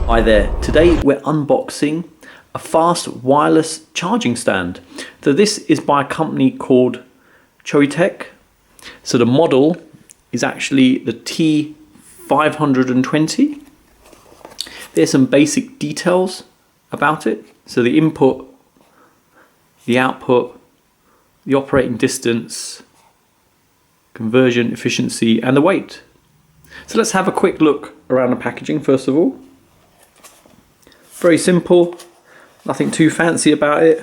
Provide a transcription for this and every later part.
Hi there, today we're unboxing a fast wireless charging stand. So this is by a company called CHOETECH. So the model is actually the T520. There's some basic details about it. So the input, the output, the operating distance, conversion efficiency, and the weight. So let's have a quick look around the packaging first of all. Very simple, nothing too fancy about it.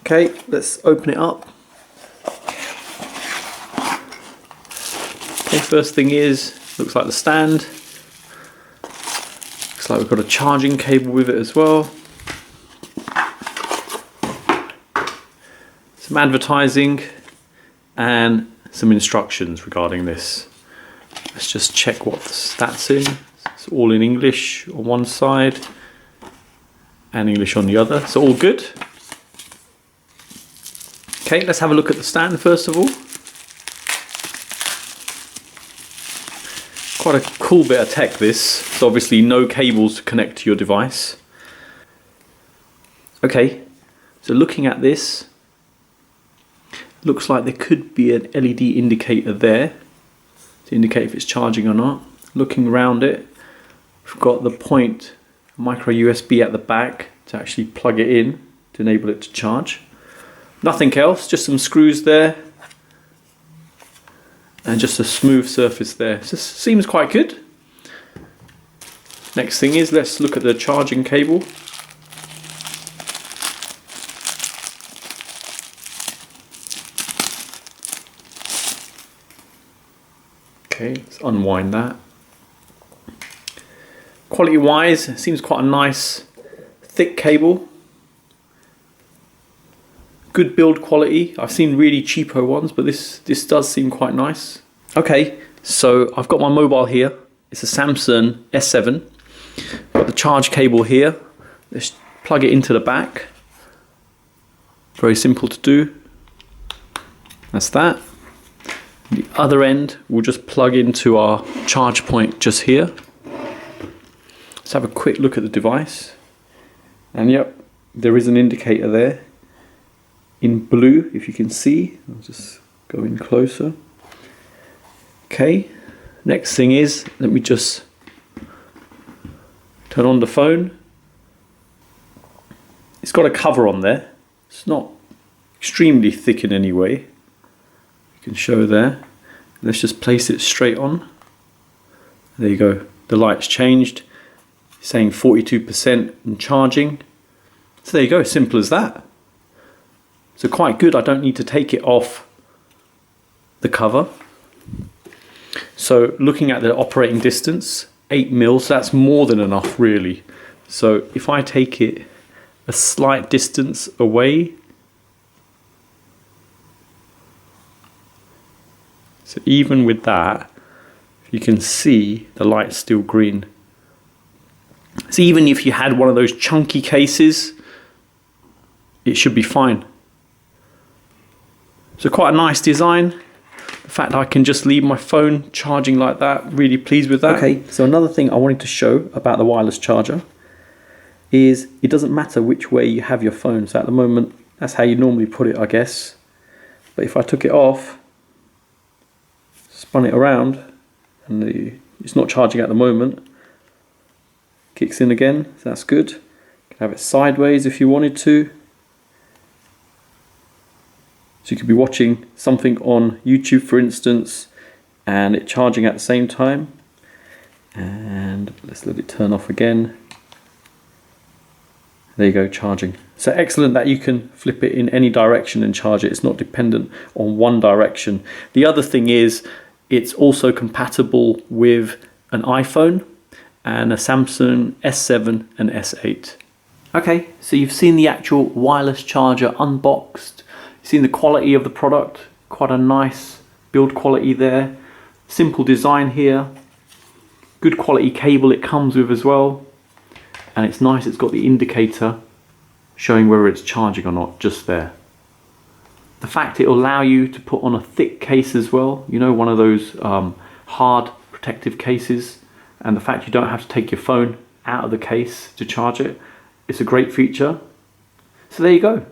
Okay, let's open it up. Okay, first thing is, looks like the stand. Looks like we've got a charging cable with it as well. Some advertising and some instructions regarding this. Let's just check what that's in. It's all in English on one side and English on the other, so all good. Okay, let's have a look at the stand first of all. Quite a cool bit of tech this. So obviously no cables to connect to your device. Okay, so looking at this, looks like there could be an LED indicator there to indicate if it's charging or not. Looking around it, we've got the point micro USB at the back to actually plug it in to enable it to charge. Nothing else, just some screws there and just a smooth surface there. So seems quite good. Next thing is, let's look at the charging cable. Okay, let's unwind that. Quality wise, it seems quite a nice thick cable. Good build quality. I've seen really cheapo ones, but this does seem quite nice. Okay, so I've got my mobile here. It's a Samsung S7. Got the charge cable here. Let's plug it into the back. Very simple to do. That's that. The other end we'll just plug into our charge point just here. Let's have a quick look at the device. And yep, there is an indicator there in blue, if you can see. I'll just go in closer. Okay, next thing is, let me just turn on the phone. It's got a cover on there. It's not extremely thick in any way. You can show there. Let's just place it straight on. There you go, the light's changed. It's saying 42% and charging. So there you go, simple as that. So quite good, I don't need to take it off the cover. So looking at the operating distance, 8 mils, that's more than enough really. So if I take it a slight distance away, so even with that, you can see the light's still green. So even if you had one of those chunky cases, it should be fine. So quite a nice design. The fact that I can just leave my phone charging like that, really pleased with that. Okay, so another thing I wanted to show about the wireless charger is it doesn't matter which way you have your phone. So at the moment, that's how you normally put it, I guess. But if I took it off, spun it around, and it's not charging at the moment, kicks in again, so that's good. You can have it sideways if you wanted to. So you could be watching something on YouTube, for instance, and it charging at the same time. And let's let it turn off again. There you go, charging. So excellent that you can flip it in any direction and charge it. It's not dependent on one direction. The other thing is, it's also compatible with an iPhone and a Samsung S7 and S8. Okay, so you've seen the actual wireless charger unboxed. You've seen the quality of the product, quite a nice build quality there. Simple design here. Good quality cable it comes with as well. And it's nice, it's got the indicator showing whether it's charging or not, just there. The fact it will allow you to put on a thick case as well, you know, one of those hard protective cases, and the fact you don't have to take your phone out of the case to charge it, it's a great feature. So there you go.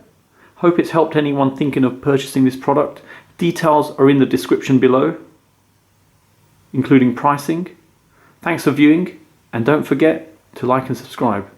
Hope it's helped anyone thinking of purchasing this product. Details are in the description below, including pricing. Thanks for viewing, and don't forget to like and subscribe.